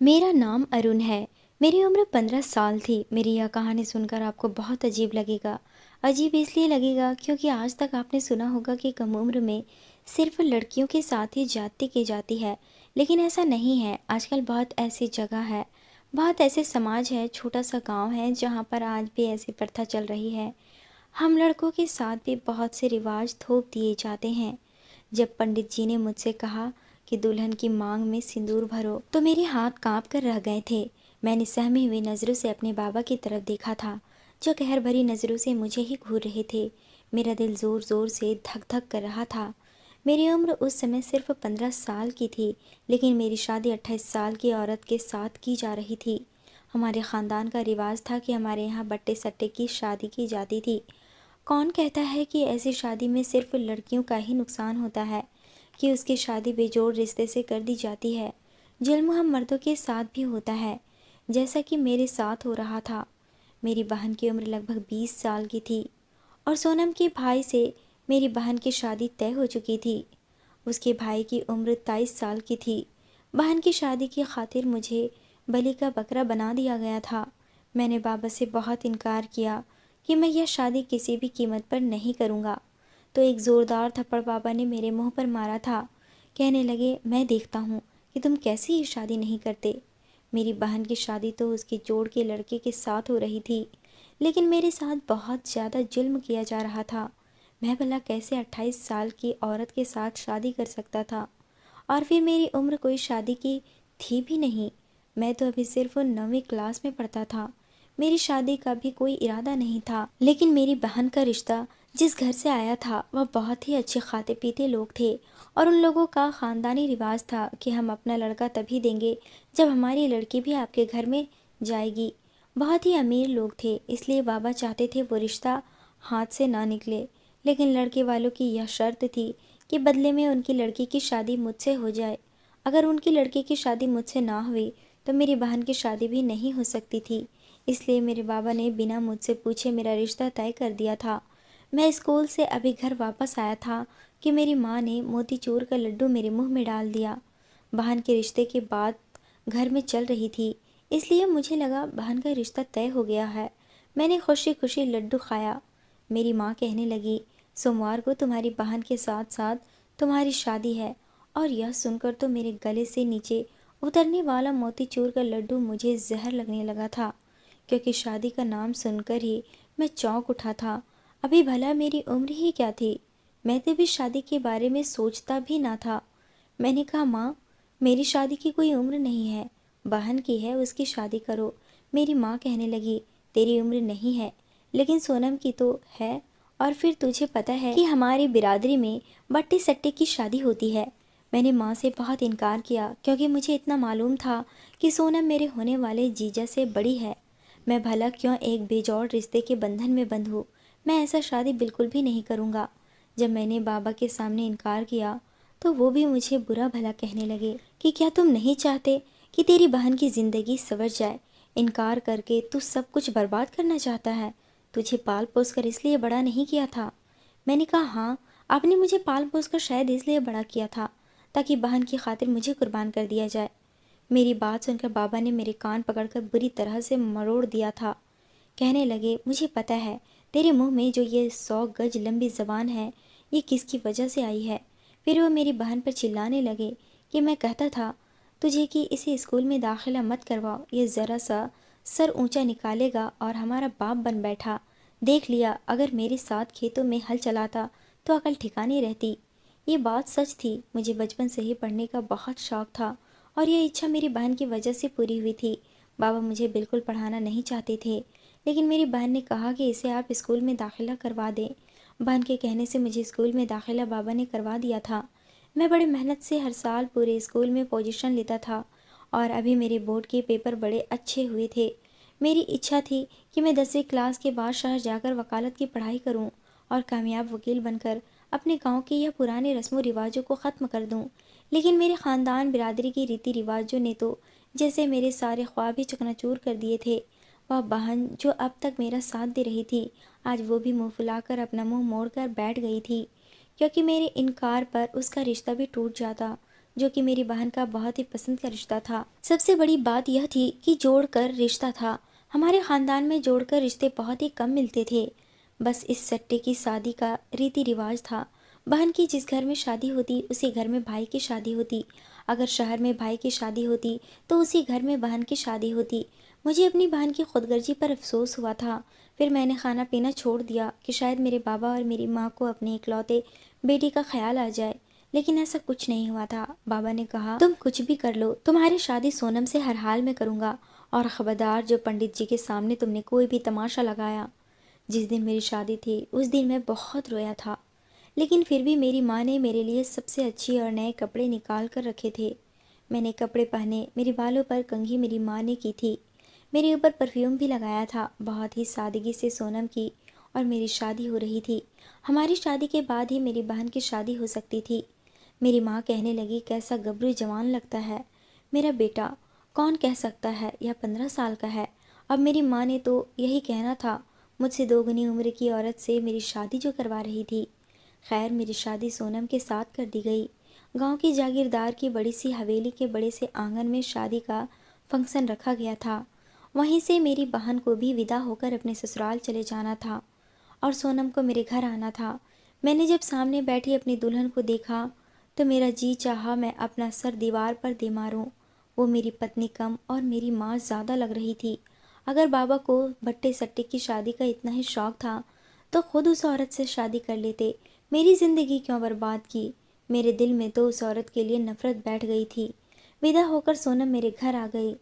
मेरा नाम अरुण है। मेरी उम्र 15 साल थी। मेरी यह कहानी सुनकर आपको बहुत अजीब लगेगा। अजीब इसलिए लगेगा क्योंकि आज तक आपने सुना होगा कि कम उम्र में सिर्फ लड़कियों के साथ ही जाति की जाती है, लेकिन ऐसा नहीं है। आजकल बहुत ऐसी जगह है, बहुत ऐसे समाज है, छोटा सा गांव है जहां पर आज भी ऐसी प्रथा चल रही है। हम लड़कों के साथ भी बहुत से रिवाज थोप दिए जाते हैं। जब पंडित जी ने मुझसे कहा कि दुल्हन की मांग में सिंदूर भरो, तो मेरे हाथ कांप कर रह गए थे। मैंने सहमी हुई नज़रों से अपने बाबा की तरफ देखा था, जो कहर भरी नज़रों से मुझे ही घूर रहे थे। मेरा दिल ज़ोर ज़ोर से धक धक कर रहा था। मेरी उम्र उस समय सिर्फ 15 साल की थी, लेकिन मेरी शादी 28 साल की औरत के साथ की जा रही थी। हमारे ख़ानदान का रिवाज था कि हमारे यहाँ बट्टे सट्टे की शादी की जाती थी। कौन कहता है कि ऐसी शादी में सिर्फ लड़कियों का ही नुकसान होता है, कि उसकी शादी बेजोड़ रिश्ते से कर दी जाती है। जुल्म हम मर्दों के साथ भी होता है, जैसा कि मेरे साथ हो रहा था। मेरी बहन की उम्र लगभग 20 साल की थी और सोनम के भाई से मेरी बहन की शादी तय हो चुकी थी। उसके भाई की उम्र 23 साल की थी। बहन की शादी की खातिर मुझे बलि का बकरा बना दिया गया था। मैंने बाबा से बहुत इनकार किया कि मैं यह शादी किसी भी कीमत पर नहीं करूँगा, तो एक ज़ोरदार थप्पड़ बाबा ने मेरे मुंह पर मारा था। कहने लगे, मैं देखता हूँ कि तुम कैसे ये शादी नहीं करते। मेरी बहन की शादी तो उसके जोड़ के लड़के के साथ हो रही थी, लेकिन मेरे साथ बहुत ज़्यादा जुल्म किया जा रहा था। मैं भला कैसे 28 साल की औरत के साथ शादी कर सकता था? और फिर मेरी उम्र कोई शादी की थी भी नहीं। मैं तो अभी सिर्फ 9वीं क्लास में पढ़ता था। मेरी शादी का भी कोई इरादा नहीं था, लेकिन मेरी बहन का रिश्ता जिस घर से आया था वह बहुत ही अच्छे खाते पीते लोग थे, और उन लोगों का ख़ानदानी रिवाज था कि हम अपना लड़का तभी देंगे जब हमारी लड़की भी आपके घर में जाएगी। बहुत ही अमीर लोग थे, इसलिए बाबा चाहते थे वो रिश्ता हाथ से ना निकले। लेकिन लड़के वालों की यह शर्त थी कि बदले में उनकी लड़की की शादी मुझसे हो जाए। अगर उनकी लड़की की शादी मुझसे ना हुई तो मेरी बहन की शादी भी नहीं हो सकती थी। इसलिए मेरे बाबा ने बिना मुझसे पूछे मेरा रिश्ता तय कर दिया था। मैं स्कूल से अभी घर वापस आया था कि मेरी माँ ने मोतीचूर का लड्डू मेरे मुंह में डाल दिया। बहन के रिश्ते के बाद घर में चल रही थी, इसलिए मुझे लगा बहन का रिश्ता तय हो गया है। मैंने खुशी खुशी लड्डू खाया। मेरी माँ कहने लगी, सोमवार को तुम्हारी बहन के साथ साथ तुम्हारी शादी है। और यह सुनकर तो मेरे गले से नीचे उतरने वाला मोतीचूर का लड्डू मुझे जहर लगने लगा था, क्योंकि शादी का नाम सुनकर ही मैं चौंक उठा था। अभी भला मेरी उम्र ही क्या थी? मैं तो भी शादी के बारे में सोचता भी ना था। मैंने कहा, माँ, मेरी शादी की कोई उम्र नहीं है, बहन की है, उसकी शादी करो। मेरी माँ कहने लगी, तेरी उम्र नहीं है, लेकिन सोनम की तो है। और फिर तुझे पता है कि हमारी बिरादरी में बट्टे सट्टे की शादी होती है। मैंने माँ से बहुत इनकार किया, क्योंकि मुझे इतना मालूम था कि सोनम मेरे होने वाले जीजा से बड़ी है। मैं भला क्यों एक बेजोड़ रिश्ते के बंधन में बंधूँ? मैं ऐसा शादी बिल्कुल भी नहीं करूँगा। जब मैंने बाबा के सामने इनकार किया तो वो भी मुझे बुरा भला कहने लगे कि क्या तुम नहीं चाहते कि तेरी बहन की ज़िंदगी संवर जाए? इनकार करके तू सब कुछ बर्बाद करना चाहता है? तुझे पाल पोस कर इसलिए बड़ा नहीं किया था? मैंने कहा, हाँ, आपने मुझे पाल पोस कर शायद इसलिए बड़ा किया था ताकि बहन की खातिर मुझे कुर्बान कर दिया जाए। मेरी बात सुनकर बाबा ने मेरे कान पकड़कर बुरी तरह से मरोड़ दिया था। कहने लगे, मुझे पता है तेरे मुंह में जो ये 100 गज लंबी जबान है, ये किसकी वजह से आई है। फिर वो मेरी बहन पर चिल्लाने लगे कि मैं कहता था तुझे कि इसे स्कूल में दाखिला मत करवाओ, ये ज़रा सा सर ऊंचा निकालेगा और हमारा बाप बन बैठा। देख लिया, अगर मेरे साथ खेतों में हल चलाता तो अकल ठिकानी रहती। ये बात सच थी। मुझे बचपन से ही पढ़ने का बहुत शौक था और यह इच्छा मेरी बहन की वजह से पूरी हुई थी। बाबा मुझे बिल्कुल पढ़ाना नहीं चाहते थे, लेकिन मेरी बहन ने कहा कि इसे आप स्कूल में दाखिला करवा दें। बहन के कहने से मुझे स्कूल में दाखिला बाबा ने करवा दिया था। मैं बड़े मेहनत से हर साल पूरे स्कूल में पोजीशन लेता था और अभी मेरे बोर्ड के पेपर बड़े अच्छे हुए थे। मेरी इच्छा थी कि मैं 10वीं क्लास के बाद शहर जाकर वकालत की पढ़ाई करूं और कामयाब वकील बनकर अपने गांव के यह पुराने रस्मों रिवाजों को ख़त्म कर दूं। लेकिन मेरे ख़ानदान बिरादरी के रीति रिवाजों ने तो जैसे मेरे सारे ख्वाब ही चकनाचूर कर दिए थे। वह बहन जो अब तक मेरा साथ दे रही थी, आज वो भी मुंह फुलाकर अपना मुंह मोड़कर बैठ गई थी, क्योंकि मेरे इनकार पर उसका रिश्ता भी टूट जाता जो कि मेरी बहन का बहुत ही पसंद का रिश्ता था। सबसे बड़ी बात यह थी कि जोड़कर रिश्ता था। हमारे खानदान में जोड़कर रिश्ते बहुत ही कम मिलते थे। बस इस सट्टे की शादी का रीति रिवाज था। बहन की जिस घर में शादी होती उसी घर में भाई की शादी होती। अगर शहर में भाई की शादी होती तो उसी घर में बहन की शादी होती। मुझे अपनी बहन की खुदगर्जी पर अफसोस हुआ था। फिर मैंने खाना पीना छोड़ दिया कि शायद मेरे बाबा और मेरी माँ को अपने इकलौते बेटी का ख्याल आ जाए। लेकिन ऐसा कुछ नहीं हुआ था। बाबा ने कहा, तुम कुछ भी कर लो, तुम्हारी शादी सोनम से हर हाल में करूँगा, और खबरदार जो पंडित जी के सामने तुमने कोई भी तमाशा लगाया। जिस दिन मेरी शादी थी उस दिन मैं बहुत रोया था। लेकिन फिर भी मेरी माँ ने मेरे लिए सबसे अच्छे और नए कपड़े निकाल कर रखे थे। मैंने कपड़े पहने, मेरे बालों पर कंघी मेरी माँ ने की थी, मेरे ऊपर परफ्यूम भी लगाया था। बहुत ही सादगी से सोनम की और मेरी शादी हो रही थी। हमारी शादी के बाद ही मेरी बहन की शादी हो सकती थी। मेरी माँ कहने लगी, कैसा गबरू जवान लगता है मेरा बेटा, कौन कह सकता है यह 15 साल का है। अब मेरी माँ ने तो यही कहना था। मुझसे दोगुनी उम्र की औरत से मेरी शादी जो करवा रही थी। खैर, मेरी शादी सोनम के साथ कर दी गई। गांव की जागीरदार की बड़ी सी हवेली के बड़े से आंगन में शादी का फंक्शन रखा गया था। वहीं से मेरी बहन को भी विदा होकर अपने ससुराल चले जाना था और सोनम को मेरे घर आना था। मैंने जब सामने बैठी अपनी दुल्हन को देखा तो मेरा जी चाहा मैं अपना सर दीवार पर दे मारूं। वो मेरी पत्नी कम और मेरी माँ ज़्यादा लग रही थी। अगर बाबा को भट्टे सट्टे की शादी का इतना ही शौक था तो खुद उस औरत से शादी कर लेते। मेरी ज़िंदगी क्यों बर्बाद की। मेरे दिल में तो उस औरत के लिए नफरत बैठ गई थी। विदा होकर सोनम मेरे घर आ गई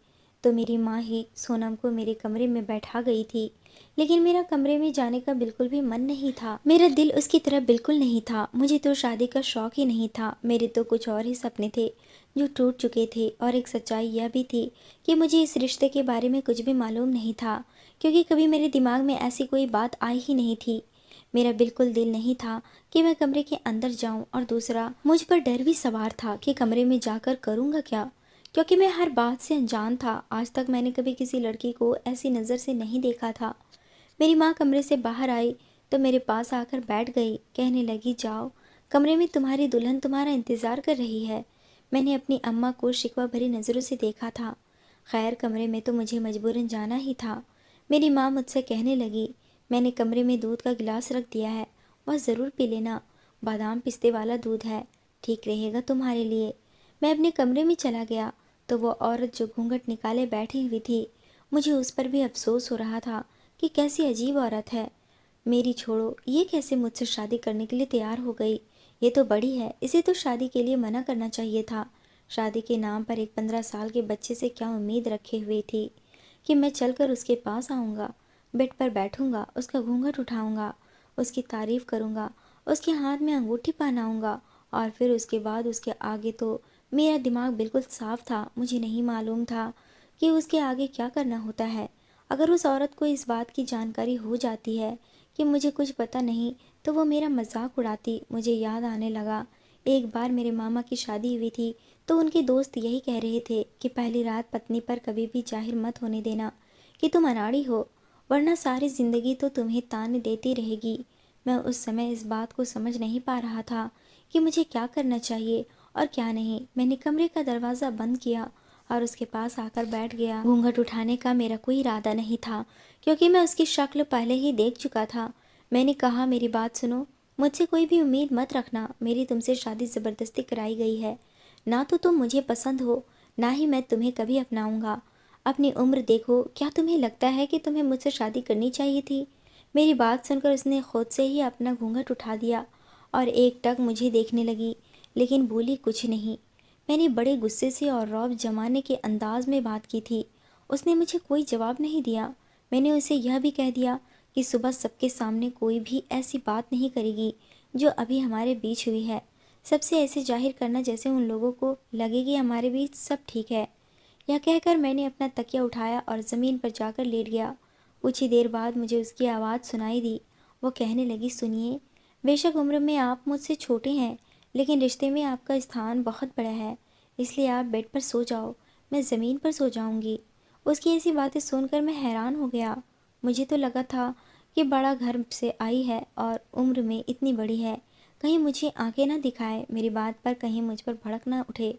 तो मेरी माँ ही सोनम को मेरे कमरे में बैठा गई थी। लेकिन मेरा कमरे में जाने का बिल्कुल भी मन नहीं था। मेरा दिल उसकी तरफ बिल्कुल नहीं था। मुझे तो शादी का शौक ही नहीं था। मेरे तो कुछ और ही सपने थे जो टूट चुके थे। और एक सच्चाई यह भी थी कि मुझे इस रिश्ते के बारे में कुछ भी मालूम नहीं था, क्योंकि कभी मेरे दिमाग में ऐसी कोई बात आई ही नहीं थी। मेरा बिल्कुल दिल नहीं था कि मैं कमरे के अंदर जाऊं, और दूसरा, मुझ पर डर भी सवार था कि कमरे में जाकर करूंगा क्या, क्योंकि मैं हर बात से अनजान था। आज तक मैंने कभी किसी लड़की को ऐसी नज़र से नहीं देखा था। मेरी माँ कमरे से बाहर आई तो मेरे पास आकर बैठ गई। कहने लगी, जाओ, कमरे में तुम्हारी दुल्हन तुम्हारा इंतज़ार कर रही है। मैंने अपनी अम्मा को शिकवा भरी नज़रों से देखा था। खैर, कमरे में तो मुझे मजबूरन जाना ही था। मेरी माँ मुझसे कहने लगी, मैंने कमरे में दूध का गिलास रख दिया है, वह ज़रूर पी लेना, बादाम पिस्ते वाला दूध है, ठीक रहेगा तुम्हारे लिए। मैं अपने कमरे में चला गया तो वो औरत जो घूंघट निकाले बैठी हुई थी, मुझे उस पर भी अफसोस हो रहा था कि कैसी अजीब औरत है। मेरी छोड़ो, ये कैसे मुझसे शादी करने के लिए तैयार हो गई। ये तो बड़ी है, इसे तो शादी के लिए मना करना चाहिए था। शादी के नाम पर एक 15 साल के बच्चे से क्या उम्मीद रखे हुए थी कि मैं चलकर उसके पास आऊँगा, बेड पर बैठूंगा, उसका घूंघट उठाऊंगा, उसकी तारीफ करूंगा, उसके हाथ में अंगूठी पहनाऊंगा, और फिर उसके बाद उसके आगे तो मेरा दिमाग बिल्कुल साफ था। मुझे नहीं मालूम था कि उसके आगे क्या करना होता है। अगर उस औरत को इस बात की जानकारी हो जाती है कि मुझे कुछ पता नहीं तो वो मेरा मजाक उड़ाती। मुझे याद आने लगा, एक बार मेरे मामा की शादी हुई थी तो उनके दोस्त यही कह रहे थे कि पहली रात पत्नी पर कभी भी जाहिर मत होने देना कि तुम अनाड़ी हो, वरना सारी जिंदगी तो तुम्हें ताने देती रहेगी। मैं उस समय इस बात को समझ नहीं पा रहा था कि मुझे क्या करना चाहिए और क्या नहीं। मैंने कमरे का दरवाज़ा बंद किया और उसके पास आकर बैठ गया। घूंघट उठाने का मेरा कोई इरादा नहीं था, क्योंकि मैं उसकी शक्ल पहले ही देख चुका था। मैंने कहा, मेरी बात सुनो, मुझसे कोई भी उम्मीद मत रखना। मेरी तुमसे शादी ज़बरदस्ती कराई गई है। ना तो तुम मुझे पसंद हो, ना ही मैं तुम्हें कभी अपनाऊंगा। अपनी उम्र देखो, क्या तुम्हें लगता है कि तुम्हें मुझसे शादी करनी चाहिए थी। मेरी बात सुनकर उसने खुद से ही अपना घूंघट उठा दिया और एकटक मुझे देखने लगी, लेकिन बोली कुछ नहीं। मैंने बड़े गुस्से से और रौब जमाने के अंदाज में बात की थी। उसने मुझे कोई जवाब नहीं दिया। मैंने उसे यह भी कह दिया कि सुबह सबके सामने कोई भी ऐसी बात नहीं करेगी जो अभी हमारे बीच हुई है। सबसे ऐसे जाहिर करना जैसे उन लोगों को लगे कि हमारे बीच सब ठीक है। यह कहकर मैंने अपना तकिया उठाया और ज़मीन पर जाकर लेट गया। कुछ ही देर बाद मुझे उसकी आवाज़ सुनाई दी। वो कहने लगी, सुनिए, बेशक उम्र में आप मुझसे छोटे हैं, लेकिन रिश्ते में आपका स्थान बहुत बड़ा है, इसलिए आप बेड पर सो जाओ, मैं ज़मीन पर सो जाऊंगी। उसकी ऐसी बातें सुनकर मैं हैरान हो गया। मुझे तो लगा था कि बड़ा घर से आई है और उम्र में इतनी बड़ी है, कहीं मुझे आंखें ना दिखाए, मेरी बात पर कहीं मुझ पर भड़क ना उठे।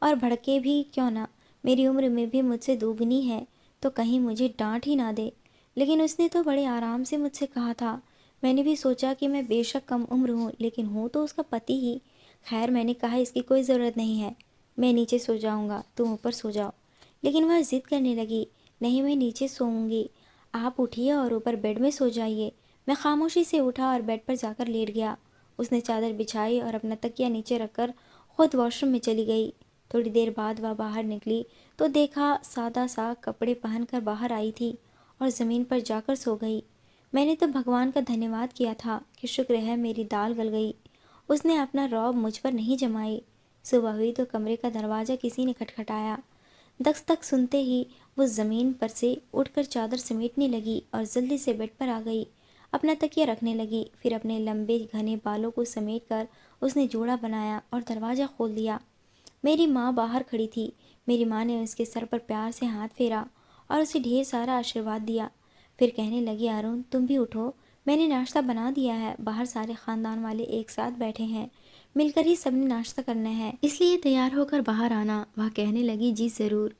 और भड़के भी क्यों ना, मेरी उम्र में भी मुझसे दोगुनी है, तो कहीं मुझे डांट ही ना दे। लेकिन उसने तो बड़े आराम से मुझसे कहा था। मैंने भी सोचा कि मैं बेशक कम उम्र हूँ, लेकिन हूँ तो उसका पति ही। खैर, मैंने कहा इसकी कोई ज़रूरत नहीं है, मैं नीचे सो जाऊँगा, तुम ऊपर सो जाओ। लेकिन वह ज़िद करने लगी, नहीं मैं नीचे सोऊंगी, आप उठिए और ऊपर बेड में सो जाइए। मैं खामोशी से उठा और बेड पर जाकर लेट गया। उसने चादर बिछाई और अपना तकिया नीचे रखकर खुद वॉशरूम में चली गई। थोड़ी देर बाद वह बाहर निकली तो देखा सादा सा कपड़े पहनकर बाहर आई थी और ज़मीन पर जाकर सो गई। मैंने तो भगवान का धन्यवाद किया था कि शुक्र है मेरी दाल गल गई, उसने अपना रौब मुझ पर नहीं जमाई। सुबह हुई तो कमरे का दरवाज़ा किसी ने खटखटाया। दस्तक तक सुनते ही वो ज़मीन पर से उठकर चादर समेटने लगी और जल्दी से बेड पर आ गई। अपना तकिया रखने लगी, फिर अपने लंबे घने बालों को समेटकर उसने जोड़ा बनाया और दरवाज़ा खोल दिया। मेरी माँ बाहर खड़ी थी। मेरी माँ ने उसके सर पर प्यार से हाथ फेरा और उसे ढेर सारा आशीर्वाद दिया। फिर कहने लगी, अरुण तुम भी उठो, मैंने नाश्ता बना दिया है, बाहर सारे ख़ानदान वाले एक साथ बैठे हैं, मिलकर ही सबने नाश्ता करना है, इसलिए तैयार होकर बाहर आना। वह कहने लगी, जी ज़रूर।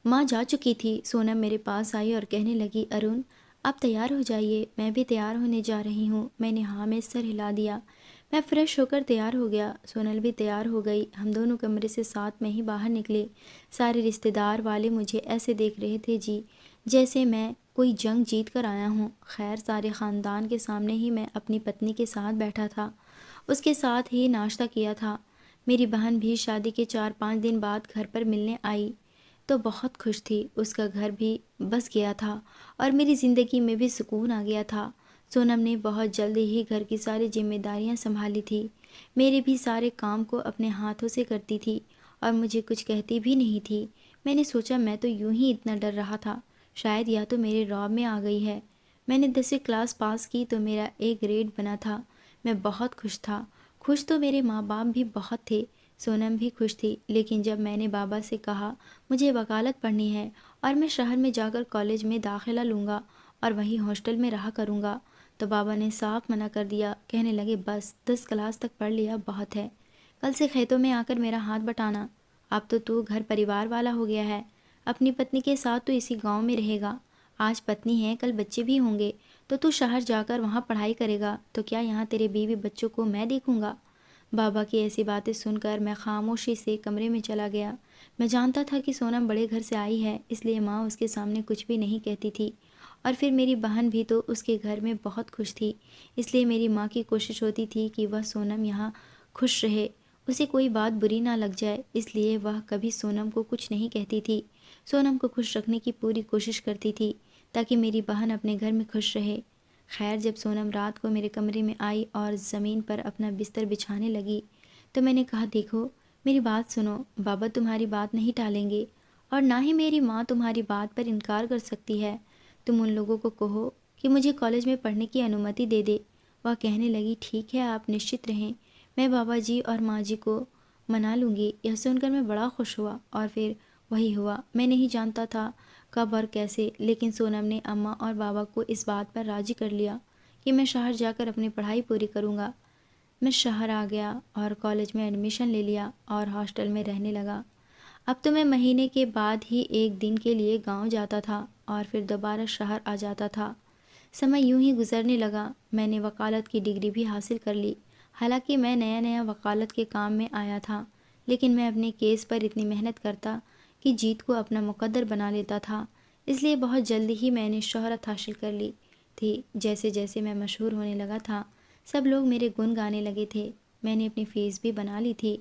माँ जा चुकी थी। सोनम मेरे पास आई और कहने लगी, अरुण आप तैयार हो जाइए, मैं भी तैयार होने जा रही हूँ। मैंने हाँ में सर हिला दिया। मैं फ्रेश होकर तैयार हो गया। सोनल भी तैयार हो गई। हम दोनों कमरे से साथ में ही बाहर निकले। सारे रिश्तेदार वाले मुझे ऐसे देख रहे थे जी जैसे मैं कोई जंग जीत कर आया हूँ। खैर, सारे ख़ानदान के सामने ही मैं अपनी पत्नी के साथ बैठा था, उसके साथ ही नाश्ता किया था। मेरी बहन भी शादी के 4-5 दिन बाद घर पर मिलने आई तो बहुत खुश थी। उसका घर भी बस गया था और मेरी ज़िंदगी में भी सुकून आ गया था। सोनम ने बहुत जल्दी ही घर की सारी जिम्मेदारियां संभाली थी। मेरे भी सारे काम को अपने हाथों से करती थी और मुझे कुछ कहती भी नहीं थी। मैंने सोचा मैं तो यूं ही इतना डर रहा था, शायद या तो मेरे रौब में आ गई है। मैंने 10वीं क्लास पास की तो मेरा A ग्रेड बना था। मैं बहुत खुश था। खुश तो मेरे माँ बाप भी बहुत थे। सोनम भी खुश थी। लेकिन जब मैंने बाबा से कहा मुझे वकालत पढ़नी है और मैं शहर में जाकर कॉलेज में दाखिला लूँगा और वहीं हॉस्टल में रहा करूँगा, तो बाबा ने साफ मना कर दिया। कहने लगे, बस 10 क्लास तक पढ़ लिया बहुत है, कल से खेतों में आकर मेरा हाथ बटाना। अब तो तू घर परिवार वाला हो गया है, अपनी पत्नी के साथ तो इसी गांव में रहेगा। आज पत्नी है, कल बच्चे भी होंगे, तो तू शहर जाकर वहाँ पढ़ाई करेगा, तो क्या यहाँ तेरे बीवी बच्चों को मैं देखूँगा। बाबा की ऐसी बातें सुनकर मैं खामोशी से कमरे में चला गया। मैं जानता था कि सोनम बड़े घर से आई है, इसलिए माँ उसके सामने कुछ भी नहीं कहती थी। और फिर मेरी बहन भी तो उसके घर में बहुत खुश थी, इसलिए मेरी माँ की कोशिश होती थी कि वह सोनम यहाँ खुश रहे, उसे कोई बात बुरी ना लग जाए, इसलिए वह कभी सोनम को कुछ नहीं कहती थी। सोनम को खुश रखने की पूरी कोशिश करती थी ताकि मेरी बहन अपने घर में खुश रहे। खैर, जब सोनम रात को मेरे कमरे में आई और ज़मीन पर अपना बिस्तर बिछाने लगी तो मैंने कहा, देखो मेरी बात सुनो, बाबा तुम्हारी बात नहीं टालेंगे और ना ही मेरी माँ तुम्हारी बात पर इनकार कर सकती है। तुम उन लोगों को कहो कि मुझे कॉलेज में पढ़ने की अनुमति दे दे। वह कहने लगी, ठीक है, आप निश्चित रहें, मैं बाबा जी और माँ जी को मना लूँगी। यह सुनकर मैं बड़ा खुश हुआ और फिर वही हुआ। मैं नहीं जानता था कब और कैसे, लेकिन सोनम ने अम्मा और बाबा को इस बात पर राज़ी कर लिया कि मैं शहर जाकर अपनी पढ़ाई पूरी करूँगा। मैं शहर आ गया और कॉलेज में एडमिशन ले लिया और हॉस्टल में रहने लगा। अब तो मैं महीने के बाद ही एक दिन के लिए गांव जाता था और फिर दोबारा शहर आ जाता था। समय यूं ही गुजरने लगा। मैंने वकालत की डिग्री भी हासिल कर ली। हालांकि मैं नया नया वकालत के काम में आया था, लेकिन मैं अपने केस पर इतनी मेहनत करता कि जीत को अपना मुकद्दर बना लेता था। इसलिए बहुत जल्दी ही मैंने शोहरत हासिल कर ली थी। जैसे जैसे मैं मशहूर होने लगा था, सब लोग मेरे गुण गाने लगे थे। मैंने अपनी फीस भी बना ली थी।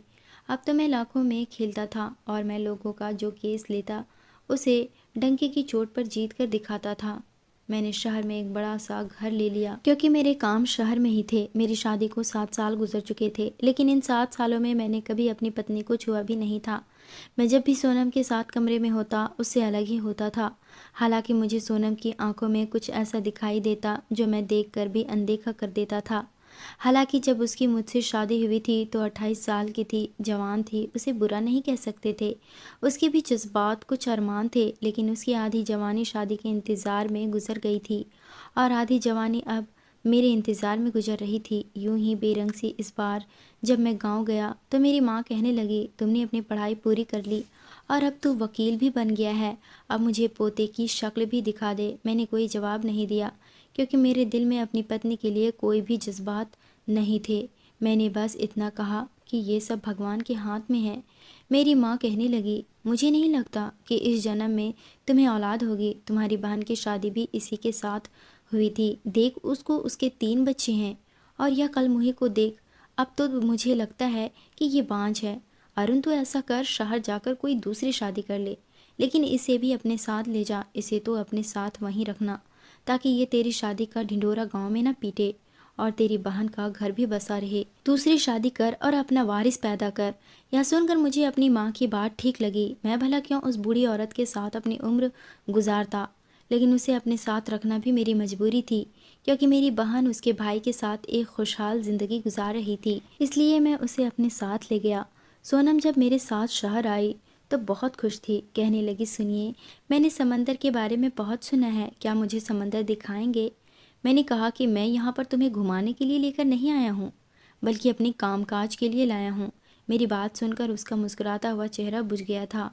अब तो मैं लाखों में खेलता था और मैं लोगों का जो केस लेता उसे डंके की चोट पर जीत कर दिखाता था। मैंने शहर में एक बड़ा सा घर ले लिया क्योंकि मेरे काम शहर में ही थे। मेरी शादी को 7 साल गुजर चुके थे, लेकिन इन 7 सालों में मैंने कभी अपनी पत्नी को छुआ भी नहीं था। मैं जब भी सोनम के साथ कमरे में होता उससे अलग ही होता था। हालांकि मुझे सोनम की आंखों में कुछ ऐसा दिखाई देता जो मैं देखकर भी अनदेखा कर देता था। हालांकि जब उसकी मुझसे शादी हुई थी तो 28 साल की थी, जवान थी, उसे बुरा नहीं कह सकते थे। उसके भी जज्बात, कुछ अरमान थे, लेकिन उसकी आधी जवानी शादी के इंतज़ार में गुजर गई थी और आधी जवानी अब मेरे इंतज़ार में गुजर रही थी। यूं ही बेरंग सी इस बार जब मैं गांव गया तो मेरी माँ कहने लगी, तुमने अपनी पढ़ाई पूरी कर ली और अब तू वकील भी बन गया है, अब मुझे पोते की शक्ल भी दिखा दे। मैंने कोई जवाब नहीं दिया क्योंकि मेरे दिल में अपनी पत्नी के लिए कोई भी जज्बात नहीं थे। मैंने बस इतना कहा कि ये सब भगवान के हाथ में है। मेरी माँ कहने लगी, मुझे नहीं लगता कि इस जन्म में तुम्हें औलाद होगी। तुम्हारी बहन की शादी भी इसी के साथ हुई थी। देख उसको, उसके 3 बच्चे हैं। और यह कल मुही को देख, अब तो मुझे लगता है कि ये बांझ है। अरुण तो ऐसा कर, शहर जाकर कोई दूसरी शादी कर ले, लेकिन इसे भी अपने साथ ले जा। इसे तो अपने साथ वहीं रखना ताकि ये तेरी शादी का ढिंढोरा गांव में ना पीटे और तेरी बहन का घर भी बसा रहे। दूसरी शादी कर और अपना वारिस पैदा कर। यह सुनकर मुझे अपनी माँ की बात ठीक लगी। मैं भला क्यों उस बूढ़ी औरत के साथ अपनी उम्र गुजारता, लेकिन उसे अपने साथ रखना भी मेरी मजबूरी थी क्योंकि मेरी बहन उसके भाई के साथ एक खुशहाल जिंदगी गुजार रही थी। इसलिए मैं उसे अपने साथ ले गया। सोनम जब मेरे साथ शहर आई तो बहुत खुश थी। कहने लगी, सुनिए, मैंने समंदर के बारे में बहुत सुना है, क्या मुझे समंदर दिखाएंगे? मैंने कहा कि मैं यहाँ पर तुम्हें घुमाने के लिए लेकर नहीं आया हूँ, बल्कि अपने कामकाज के लिए लाया हूँ। मेरी बात सुनकर उसका मुस्कुराता हुआ चेहरा बुझ गया था,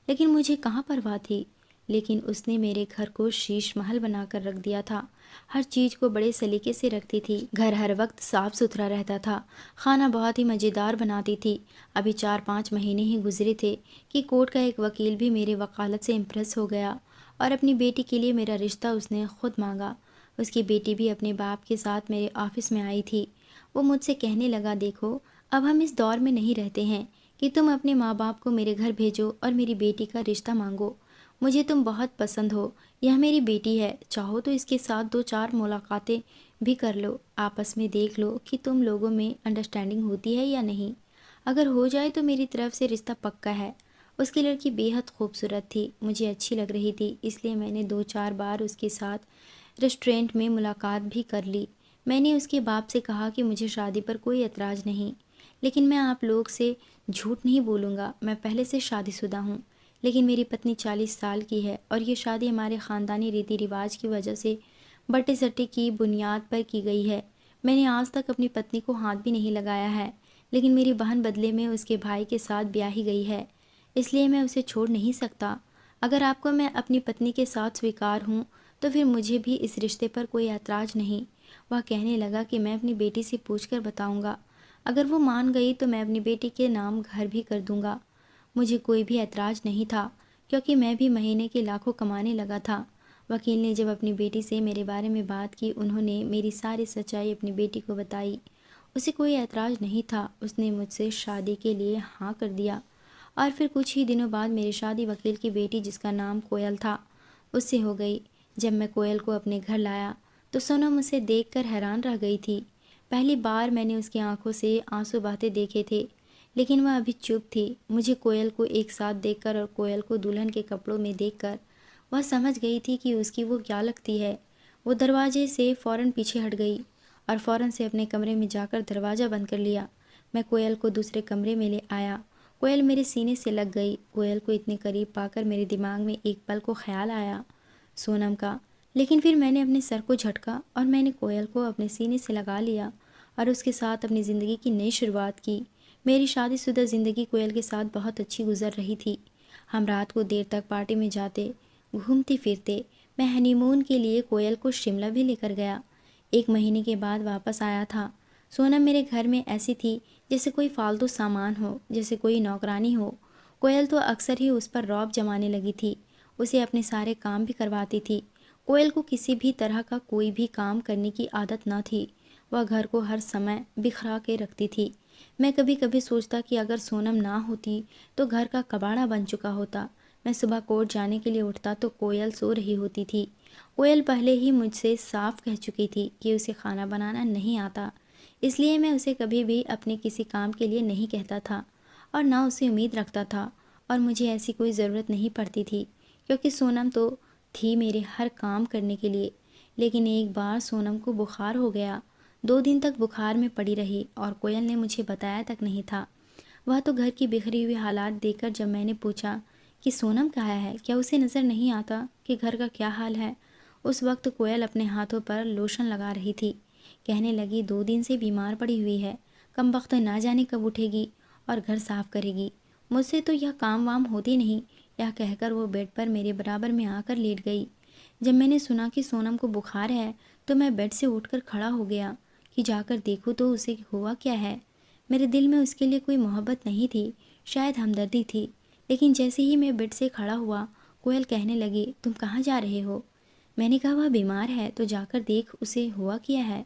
लेकिन मुझे कहाँ परवाह थी। लेकिन उसने मेरे घर को शीश महल बनाकर रख दिया था। हर चीज़ को बड़े सलीके से रखती थी। घर हर वक्त साफ सुथरा रहता था। खाना बहुत ही मज़ेदार बनाती थी। अभी 4-5 महीने ही गुजरे थे कि कोर्ट का एक वकील भी मेरे वकालत से इम्प्रेस हो गया और अपनी बेटी के लिए मेरा रिश्ता उसने खुद मांगा। उसकी बेटी भी अपने बाप के साथ मेरे ऑफिस में आई थी। वो मुझसे कहने लगा, देखो, अब हम इस दौर में नहीं रहते हैं कि तुम अपने माँ बाप को मेरे घर भेजो और मेरी बेटी का रिश्ता मांगो। मुझे तुम बहुत पसंद हो, यह मेरी बेटी है। चाहो तो इसके साथ 2-4 मुलाकातें भी कर लो, आपस में देख लो कि तुम लोगों में अंडरस्टैंडिंग होती है या नहीं। अगर हो जाए तो मेरी तरफ से रिश्ता पक्का है। उसकी लड़की बेहद खूबसूरत थी, मुझे अच्छी लग रही थी, इसलिए मैंने 2-4 बार उसके साथ रेस्टोरेंट में मुलाकात भी कर ली। मैंने उसके बाप से कहा कि मुझे शादी पर कोई एतराज़ नहीं, लेकिन मैं आप लोग से झूठ नहीं बोलूँगा, मैं पहले से शादीशुदा हूँ। लेकिन मेरी पत्नी 40 साल की है और ये शादी हमारे ख़ानदानी रीति रिवाज की वजह से बटे सट्टे की बुनियाद पर की गई है। मैंने आज तक अपनी पत्नी को हाथ भी नहीं लगाया है, लेकिन मेरी बहन बदले में उसके भाई के साथ ब्याही गई है, इसलिए मैं उसे छोड़ नहीं सकता। अगर आपको मैं अपनी पत्नी के साथ स्वीकार हूँ तो फिर मुझे भी इस रिश्ते पर कोई ऐतराज़ नहीं। वह कहने लगा कि मैं अपनी बेटी से पूछकर बताऊंगा। अगर वो मान गई तो मैं अपनी बेटी के नाम घर भी कर दूंगा। मुझे कोई भी ऐतराज़ नहीं था क्योंकि मैं भी महीने के लाखों कमाने लगा था। वकील ने जब अपनी बेटी से मेरे बारे में बात की, उन्होंने मेरी सारी सच्चाई अपनी बेटी को बताई। उसे कोई ऐतराज़ नहीं था। उसने मुझसे शादी के लिए हाँ कर दिया और फिर कुछ ही दिनों बाद मेरी शादी वकील की बेटी, जिसका नाम कोयल था, उससे हो गई। जब मैं कोयल को अपने घर लाया तो सोनम उसे देखकर हैरान रह गई थी। पहली बार मैंने उसकी आंखों से आंसू बहते देखे थे, लेकिन वह अभी चुप थी। मुझे कोयल को एक साथ देखकर और कोयल को दुल्हन के कपड़ों में देखकर वह समझ गई थी कि उसकी वो क्या लगती है। वो दरवाजे से फ़ौरन पीछे हट गई और फ़ौरन से अपने कमरे में जाकर दरवाज़ा बंद कर लिया। मैं कोयल को दूसरे कमरे में ले आया। कोयल मेरे सीने से लग गई। कोयल को इतने करीब पाकर मेरे दिमाग में एक पल को ख्याल आया सोनम का, लेकिन फिर मैंने अपने सर को झटका और मैंने कोयल को अपने सीने से लगा लिया और उसके साथ अपनी ज़िंदगी की नई शुरुआत की। मेरी शादीशुदा ज़िंदगी कोयल के साथ बहुत अच्छी गुजर रही थी। हम रात को देर तक पार्टी में जाते, घूमते फिरते। मैं हनीमून के लिए कोयल को शिमला भी लेकर गया। 1 महीने के बाद वापस आया था। सोनम मेरे घर में ऐसी थी जैसे कोई फालतू सामान हो, जैसे कोई नौकरानी हो। कोयल तो अक्सर ही उस पर रौब जमाने लगी थी। उसे अपने सारे काम भी करवाती थी। कोयल को किसी भी तरह का कोई भी काम करने की आदत न थी। वह घर को हर समय बिखरा के रखती थी। मैं कभी कभी सोचता कि अगर सोनम ना होती तो घर का कबाड़ा बन चुका होता। मैं सुबह कोर्ट जाने के लिए उठता तो कोयल सो रही होती थी। कोयल पहले ही मुझसे साफ कह चुकी थी कि उसे खाना बनाना नहीं आता, इसलिए मैं उसे कभी भी अपने किसी काम के लिए नहीं कहता था और ना उसे उम्मीद रखता था, और मुझे ऐसी कोई ज़रूरत नहीं पड़ती थी क्योंकि सोनम तो थी मेरे हर काम करने के लिए। लेकिन एक बार सोनम को बुखार हो गया। 2 दिन तक बुखार में पड़ी रही और कोयल ने मुझे बताया तक नहीं था। वह तो घर की बिखरी हुई हालात देखकर जब मैंने पूछा कि सोनम कहाँ है, क्या उसे नज़र नहीं आता कि घर का क्या हाल है, उस वक्त कोयल अपने हाथों पर लोशन लगा रही थी। कहने लगी 2 दिन से बीमार पड़ी हुई है, कम वक्त ना जाने कब उठेगी और घर साफ करेगी। मुझसे तो यह काम वाम होती नहीं। यह कहकर वो बेड पर मेरे बराबर में आकर लेट गई। जब मैंने सुना कि सोनम को बुखार है तो मैं बेड से उठकर खड़ा हो गया कि जाकर देखूँ तो उसे हुआ क्या है। मेरे दिल में उसके लिए कोई मोहब्बत नहीं थी, शायद हमदर्दी थी। लेकिन जैसे ही मैं बेड से खड़ा हुआ, कोयल कहने लगी, तुम कहाँ जा रहे हो? मैंने कहा वह बीमार है तो जाकर देख उसे हुआ क्या है।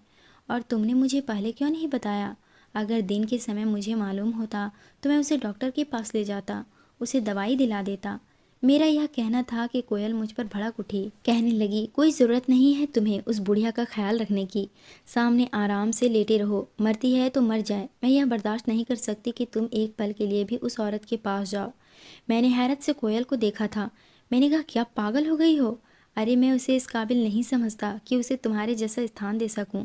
और तुमने मुझे पहले क्यों नहीं बताया? अगर दिन के समय मुझे मालूम होता तो मैं उसे डॉक्टर के पास ले जाता, उसे दवाई दिला देता। मेरा यह कहना था कि कोयल मुझ पर भड़क उठी। कहने लगी, कोई ज़रूरत नहीं है तुम्हें उस बुढ़िया का ख्याल रखने की। सामने आराम से लेटे रहो, मरती है तो मर जाए। मैं यह बर्दाश्त नहीं कर सकती कि तुम एक पल के लिए भी उस औरत के पास जाओ। मैंने हैरत से कोयल को देखा था। मैंने कहा, क्या पागल हो गई हो? अरे मैं उसे इस काबिल नहीं समझता कि उसे तुम्हारे जैसा स्थान दे सकूं।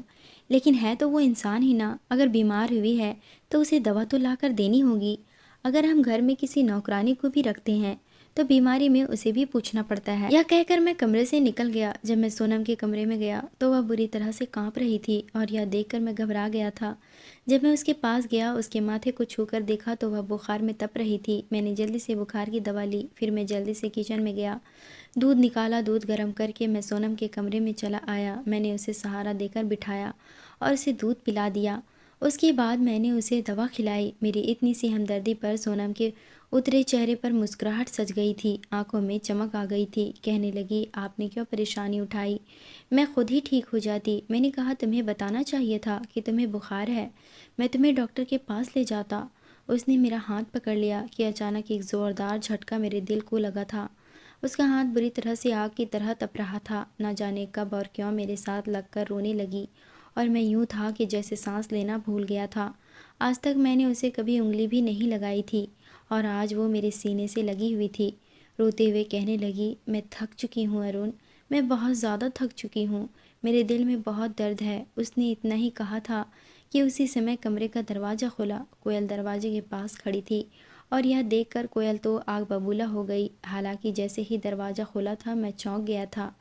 लेकिन है तो वो इंसान ही ना। अगर बीमार हुई है तो उसे दवा तो लाकर देनी होगी। अगर हम घर में किसी नौकरानी को भी रखते हैं तो बीमारी में उसे भी पूछना पड़ता है। यह कहकर मैं कमरे से निकल गया। जब मैं सोनम के कमरे में गया तो वह बुरी तरह से कांप रही थी और यह देखकर मैं घबरा गया था। जब मैं उसके पास गया, उसके माथे को छूकर देखा तो वह बुखार में तप रही थी। मैंने जल्दी से बुखार की दवा ली। फिर मैं जल्दी से किचन में गया, दूध निकाला। दूध गर्म करके मैं सोनम के कमरे में चला आया। मैंने उसे सहारा देकर बिठाया और उसे दूध पिला दिया। उसके बाद मैंने उसे दवा खिलाई। मेरी इतनी सी हमदर्दी पर सोनम के उतरे चेहरे पर मुस्कुराहट सज गई थी, आंखों में चमक आ गई थी। कहने लगी, आपने क्यों परेशानी उठाई? मैं खुद ही ठीक हो जाती। मैंने कहा, तुम्हें बताना चाहिए था कि तुम्हें बुखार है, मैं तुम्हें डॉक्टर के पास ले जाता। उसने मेरा हाथ पकड़ लिया कि अचानक एक ज़ोरदार झटका मेरे दिल को लगा था। उसका हाथ बुरी तरह से आग की तरह तप रहा था। ना जाने कब और क्यों मेरे साथ लगकर रोने लगी और मैं यूं था कि जैसे सांस लेना भूल गया था। आज तक मैंने उसे कभी उंगली भी नहीं लगाई थी और आज वो मेरे सीने से लगी हुई थी। रोते हुए कहने लगी, मैं थक चुकी हूँ अरुण, मैं बहुत ज़्यादा थक चुकी हूँ। मेरे दिल में बहुत दर्द है। उसने इतना ही कहा था कि उसी समय कमरे का दरवाज़ा खुला। कोयल दरवाजे के पास खड़ी थी और यह देखकर कोयल तो आग बबूला हो गई। हालांकि जैसे ही दरवाज़ा खुला था मैं चौंक गया था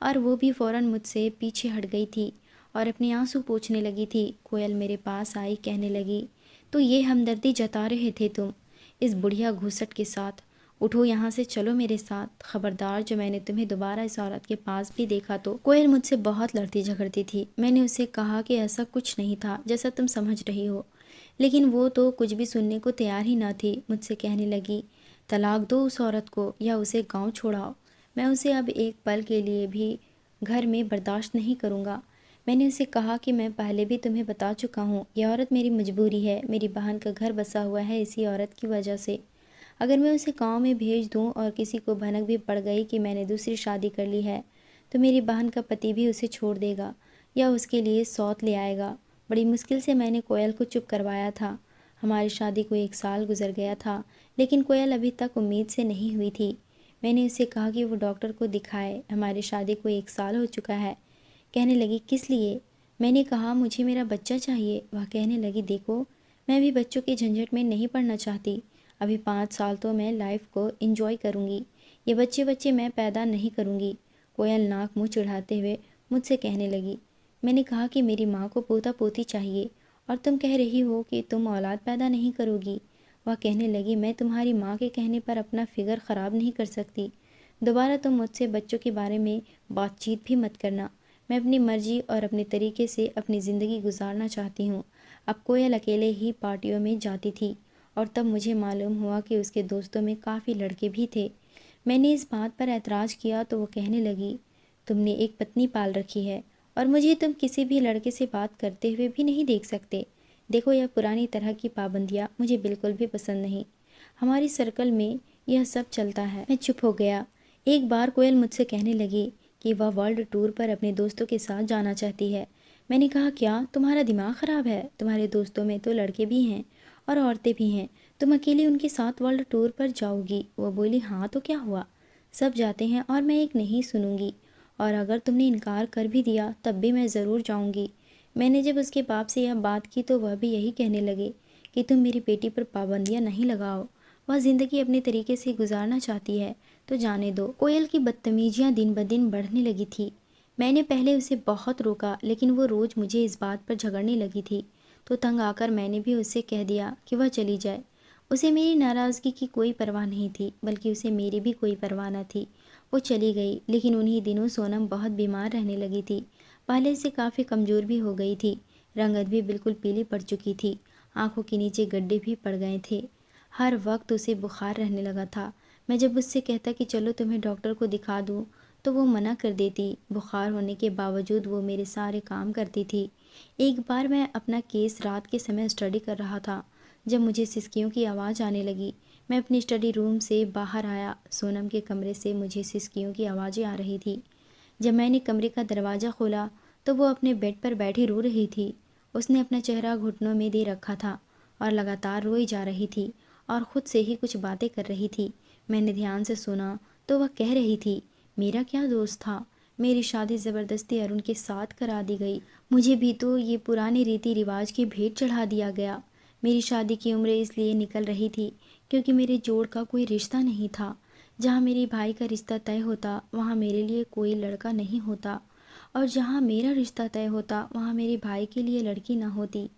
और वो भी फ़ौरन मुझसे पीछे हट गई थी और अपने आंसू पोंछने लगी थी। कोयल मेरे पास आई, कहने लगी, तो ये हमदर्दी जता रहे थे तुम इस बुढ़िया घूसट के साथ? उठो यहाँ से, चलो मेरे साथ। खबरदार, जो मैंने तुम्हें दोबारा इस औरत के पास भी देखा तो। कोयल मुझसे बहुत लड़ती झगड़ती थी। मैंने उसे कहा कि ऐसा कुछ नहीं था जैसा तुम समझ रही हो, लेकिन वो तो कुछ भी सुनने को तैयार ही ना थी। मुझसे कहने लगी, तलाक दो उस औरत को या उसे गाँव छोड़ाओ। मैं उसे अब एक पल के लिए भी घर में बर्दाश्त नहीं करूँगा। मैंने उसे कहा कि मैं पहले भी तुम्हें बता चुका हूँ, यह औरत मेरी मजबूरी है। मेरी बहन का घर बसा हुआ है इसी औरत की वजह से। अगर मैं उसे गांव में भेज दूं और किसी को भनक भी पड़ गई कि मैंने दूसरी शादी कर ली है तो मेरी बहन का पति भी उसे छोड़ देगा या उसके लिए सौत ले आएगा। बड़ी मुश्किल से मैंने कोयल को चुप करवाया था। हमारी शादी को 1 साल गुजर गया था, लेकिन कोयल अभी तक उम्मीद से नहीं हुई थी। मैंने उसे कहा कि वो डॉक्टर को दिखाए, हमारी शादी को 1 साल हो चुका है। कहने लगी, किस लिए? मैंने कहा, मुझे मेरा बच्चा चाहिए। वह कहने लगी, देखो, मैं भी बच्चों की झंझट में नहीं पड़ना चाहती। अभी 5 साल तो मैं लाइफ को एंजॉय करूँगी, ये बच्चे बच्चे मैं पैदा नहीं करूँगी। कोयल नाक मुँह चिढ़ाते हुए मुझसे कहने लगी। मैंने कहा कि मेरी माँ को पोता पोती चाहिए और तुम कह रही हो कि तुम औलाद पैदा नहीं करोगी। वह कहने लगी, मैं तुम्हारी माँ के कहने पर अपना फिगर ख़राब नहीं कर सकती। दोबारा तुम मुझसे बच्चों के बारे में बातचीत भी मत करना। मैं अपनी मर्जी और अपने तरीके से अपनी ज़िंदगी गुजारना चाहती हूँ। अब कोयल अकेले ही पार्टियों में जाती थी और तब मुझे मालूम हुआ कि उसके दोस्तों में काफ़ी लड़के भी थे। मैंने इस बात पर ऐतराज़ किया तो वो कहने लगी, तुमने एक पत्नी पाल रखी है और मुझे तुम किसी भी लड़के से बात करते हुए भी नहीं देख सकते। देखो, यह पुरानी तरह की पाबंदियाँ मुझे बिल्कुल भी पसंद नहीं। हमारी सर्कल में यह सब चलता है। मैं चुप हो गया। एक बार कोयल मुझसे कहने लगी कि वह वर्ल्ड टूर पर अपने दोस्तों के साथ जाना चाहती है। मैंने कहा, क्या तुम्हारा दिमाग ख़राब है? तुम्हारे दोस्तों में तो लड़के भी हैं और औरतें भी हैं, तुम अकेले उनके साथ वर्ल्ड टूर पर जाओगी? वो बोली, हाँ तो क्या हुआ, सब जाते हैं और मैं एक नहीं सुनूंगी, और अगर तुमने इनकार कर भी दिया तब भी मैं ज़रूर जाऊंगी। मैंने जब उसके बाप से यह बात की तो वह भी यही कहने लगे कि तुम मेरी बेटी पर पाबंदियाँ नहीं लगाओ, वह ज़िंदगी अपने तरीके से गुजारना चाहती है तो जाने दो। कोयल की बदतमीजियाँ दिन ब दिन बढ़ने लगी थी। मैंने पहले उसे बहुत रोका, लेकिन वो रोज़ मुझे इस बात पर झगड़ने लगी थी। तो तंग आकर मैंने भी उससे कह दिया कि वह चली जाए। उसे मेरी नाराज़गी की कोई परवाह नहीं थी, बल्कि उसे मेरी भी कोई परवाह न थी। वो चली गई, लेकिन उन्हीं दिनों सोनम बहुत बीमार रहने लगी थी। पहले से काफ़ी कमज़ोर भी हो गई थी। रंगत भी बिल्कुल पीली पड़ चुकी थी। आंखों के नीचे गड्ढे भी पड़ गए थे। हर वक्त उसे बुखार रहने लगा था। मैं जब उससे कहता कि चलो तुम्हें डॉक्टर को दिखा दूँ, तो वो मना कर देती। बुखार होने के बावजूद वो मेरे सारे काम करती थी। एक बार मैं अपना केस रात के समय स्टडी कर रहा था, जब मुझे सिसकियों की आवाज़ आने लगी। मैं अपनी स्टडी रूम से बाहर आया। सोनम के कमरे से मुझे सिसकियों की आवाज़ें आ रही थी। जब मैंने कमरे का दरवाज़ा खोला, तो वो अपने बेड पर बैठी रो रही थी। उसने अपना चेहरा घुटनों में दे रखा था और लगातार रोई जा रही थी और ख़ुद से ही कुछ बातें कर रही थी। मैंने ध्यान से सुना तो वह कह रही थी, मेरा क्या दोष था? मेरी शादी ज़बरदस्ती अरुण के साथ करा दी गई। मुझे भी तो ये पुराने रीति रिवाज की भेंट चढ़ा दिया गया। मेरी शादी की उम्र इसलिए निकल रही थी क्योंकि मेरे जोड़ का कोई रिश्ता नहीं था। जहाँ मेरे भाई का रिश्ता तय होता, वहाँ मेरे लिए कोई लड़का नहीं होता, और जहाँ मेरा रिश्ता तय होता, वहाँ मेरे भाई के लिए लड़की न होती।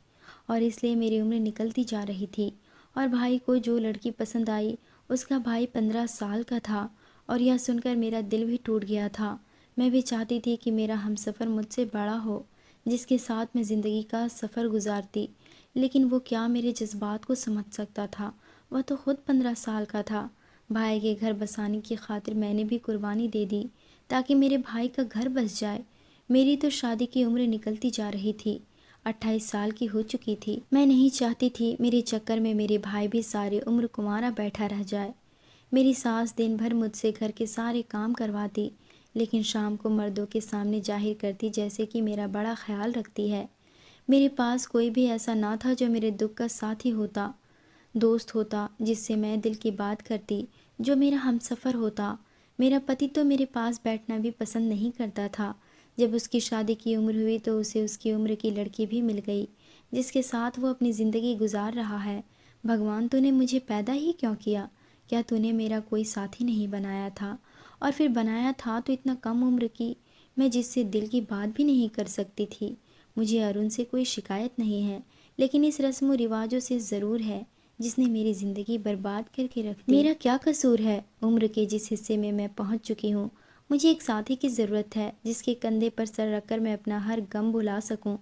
और इसलिए मेरी उम्र निकलती जा रही थी। और भाई को जो लड़की पसंद आई, उसका भाई 15 साल का था। और यह सुनकर मेरा दिल भी टूट गया था। मैं भी चाहती थी कि मेरा हमसफ़र मुझसे बड़ा हो, जिसके साथ मैं ज़िंदगी का सफ़र गुजारती। लेकिन वो क्या मेरे जज्बात को समझ सकता था? वह तो खुद 15 साल का था। भाई के घर बसाने की खातिर मैंने भी कुर्बानी दे दी, ताकि मेरे भाई का घर बस जाए। मेरी तो शादी की उम्र निकलती जा रही थी। 28 साल की हो चुकी थी। मैं नहीं चाहती थी मेरे चक्कर में मेरे भाई भी सारी उम्र कुंवारा बैठा रह जाए। मेरी सास दिन भर मुझसे घर के सारे काम करवाती, लेकिन शाम को मर्दों के सामने जाहिर करती जैसे कि मेरा बड़ा ख्याल रखती है। मेरे पास कोई भी ऐसा ना था जो मेरे दुख का साथी होता, दोस्त होता, जिससे मैं दिल की बात करती, जो मेरा हमसफ़र होता। मेरा पति तो मेरे पास बैठना भी पसंद नहीं करता था। जब उसकी शादी की उम्र हुई तो उसे उसकी उम्र की लड़की भी मिल गई, जिसके साथ वो अपनी ज़िंदगी गुजार रहा है। भगवान, तूने मुझे पैदा ही क्यों किया? क्या तूने मेरा कोई साथी नहीं बनाया था? और फिर बनाया था तो इतना कम उम्र की, मैं जिससे दिल की बात भी नहीं कर सकती थी। मुझे अरुण से कोई शिकायत नहीं है, लेकिन इस रस्म व रिवाजों से ज़रूर है, जिसने मेरी ज़िंदगी बर्बाद करके रख दी। मेरा क्या कसूर है? उम्र के जिस हिस्से में मैं पहुंच चुकी हूँ, मुझे एक साथी की ज़रूरत है, जिसके कंधे पर सर रखकर मैं अपना हर गम भुला सकूं।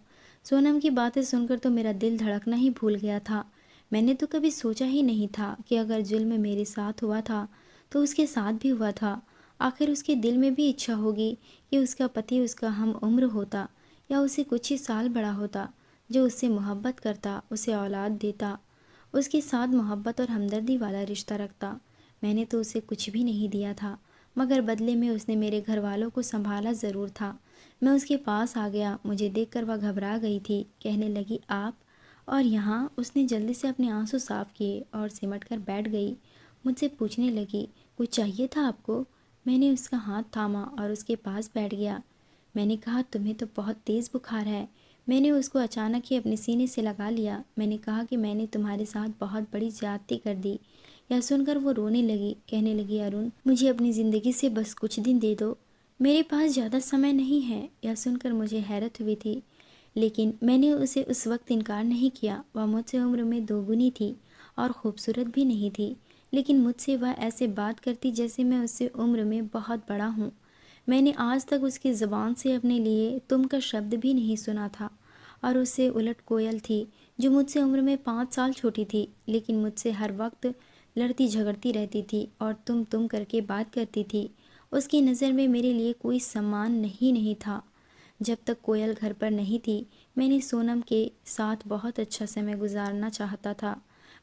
सोनम की बातें सुनकर तो मेरा दिल धड़कना ही भूल गया था। मैंने तो कभी सोचा ही नहीं था कि अगर जुल्म मेरे साथ हुआ था, तो उसके साथ भी हुआ था। आखिर उसके दिल में भी इच्छा होगी कि उसका पति उसका हम उम्र होता, या उसे कुछ ही साल बड़ा होता, जो उससे मोहब्बत करता, उसे औलाद देता, उसके साथ मोहब्बत और हमदर्दी वाला रिश्ता रखता। मैंने तो उसे कुछ भी नहीं दिया था, मगर बदले में उसने मेरे घर वालों को संभाला ज़रूर था। मैं उसके पास आ गया। मुझे देखकर वह घबरा गई थी। कहने लगी, आप? और यहाँ? उसने जल्दी से अपने आंसू साफ किए और सिमट कर बैठ गई। मुझसे पूछने लगी, कुछ चाहिए था आपको? मैंने उसका हाथ थामा और उसके पास बैठ गया। मैंने कहा, तुम्हें तो बहुत तेज़ बुखार है। मैंने उसको अचानक ही अपने सीने से लगा लिया। मैंने कहा कि मैंने तुम्हारे साथ बहुत बड़ी ज्यादती कर दी। यह सुनकर वो रोने लगी। कहने लगी, अरुण, मुझे अपनी ज़िंदगी से बस कुछ दिन दे दो, मेरे पास ज़्यादा समय नहीं है। यह सुनकर मुझे हैरत हुई थी, लेकिन मैंने उसे उस वक्त इनकार नहीं किया। वह मुझसे उम्र में दोगुनी थी और ख़ूबसूरत भी नहीं थी, लेकिन मुझसे वह ऐसे बात करती जैसे मैं उससे उम्र में बहुत बड़ा हूँ। मैंने आज तक उसकी ज़बान से अपने लिए तुम का शब्द भी नहीं सुना था। और उससे उलट कोयल थी, जो मुझसे उम्र में 5 साल छोटी थी, लेकिन मुझसे हर वक्त लड़ती झगड़ती रहती थी और तुम करके बात करती थी। उसकी नज़र में मेरे लिए कोई सम्मान नहीं था। जब तक कोयल घर पर नहीं थी, मैंने सोनम के साथ बहुत अच्छा समय गुजारना चाहता था।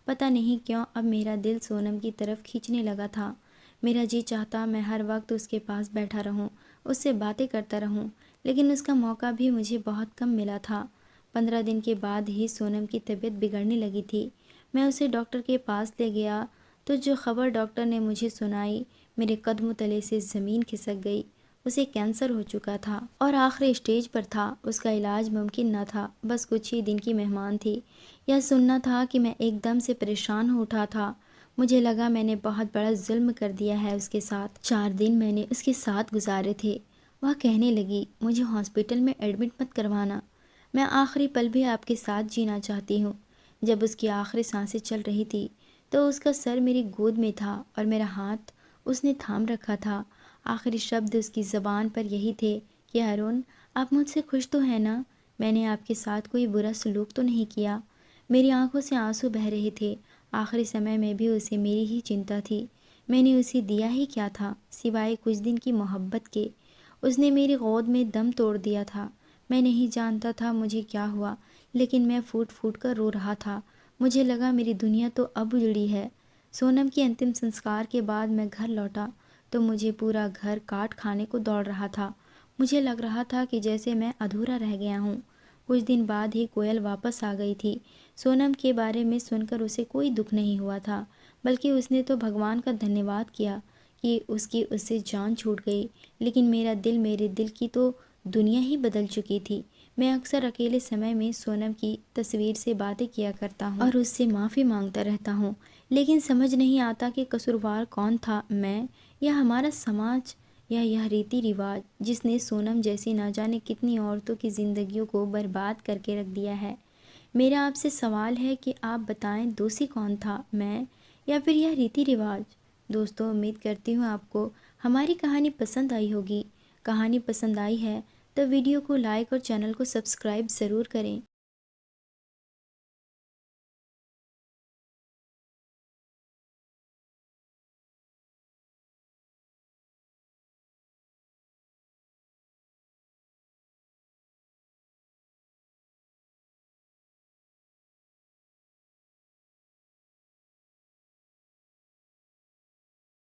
पता नहीं क्यों अब मेरा दिल सोनम की तरफ खींचने लगा था। मेरा जी चाहता मैं हर वक्त उसके पास बैठा रहूं, उससे बातें करता रहूं, लेकिन उसका मौका भी मुझे बहुत कम मिला था। 15 दिन के बाद ही सोनम की तबीयत बिगड़ने लगी थी। मैं उसे डॉक्टर के पास ले गया, तो जो खबर डॉक्टर ने मुझे सुनाई, मेरे कदमों तले से ज़मीन खिसक गई। उसे कैंसर हो चुका था और आखिरी स्टेज पर था। उसका इलाज मुमकिन न था, बस कुछ ही दिन की मेहमान थी। यह सुनना था कि मैं एकदम से परेशान हो उठा था। मुझे लगा मैंने बहुत बड़ा जुल्म कर दिया है उसके साथ। 4 दिन मैंने उसके साथ गुजारे थे वह कहने लगी, मुझे हॉस्पिटल में एडमिट मत करवाना। मैं आखिरी पल भी आपके साथ जीना चाहती हूँ। जब उसकी आखिरी सांसें चल रही थी तो उसका सर मेरी गोद में था और मेरा हाथ उसने थाम रखा था। आखिरी शब्द उसकी ज़बान पर यही थे कि अरुण, आप मुझसे खुश तो हैं ना? मैंने आपके साथ कोई बुरा सलूक तो नहीं किया। मेरी आंखों से आंसू बह रहे थे। आखिरी समय में भी उसे मेरी ही चिंता थी। मैंने उसे दिया ही क्या था सिवाय कुछ दिन की मोहब्बत के। उसने मेरी गोद में दम तोड़ दिया था। मैं नहीं जानता था मुझे क्या हुआ, लेकिन मैं फूट फूट कर रो रहा था। मुझे लगा मेरी दुनिया तो अब उजड़ी है। सोनम के अंतिम संस्कार के बाद मैं घर लौटा तो मुझे पूरा घर काट खाने को दौड़ रहा था। मुझे लग रहा था कि जैसे मैं अधूरा रह गया हूँ। कुछ दिन बाद ही कोयल वापस आ गई थी। सोनम के बारे में सुनकर उसे कोई दुख नहीं हुआ था, बल्कि उसने तो भगवान का धन्यवाद किया कि उसकी उससे जान छूट गई। लेकिन मेरे दिल की तो दुनिया ही बदल चुकी थी। मैं अक्सर अकेले समय में सोनम की तस्वीर से बातें किया करता हूँ और उससे माफ़ी मांगता रहता हूँ, लेकिन समझ नहीं आता कि कसूरवार कौन था, मैं या हमारा समाज या यह रीति रिवाज जिसने सोनम जैसी ना जाने कितनी औरतों की ज़िंदगियों को बर्बाद करके रख दिया है। मेरा आपसे सवाल है कि आप बताएं, दोषी कौन था, मैं या फिर यह रीति रिवाज? दोस्तों, उम्मीद करती हूँ आपको हमारी कहानी पसंद आई होगी। कहानी पसंद आई है तो वीडियो को लाइक और चैनल को सब्सक्राइब ज़रूर करें।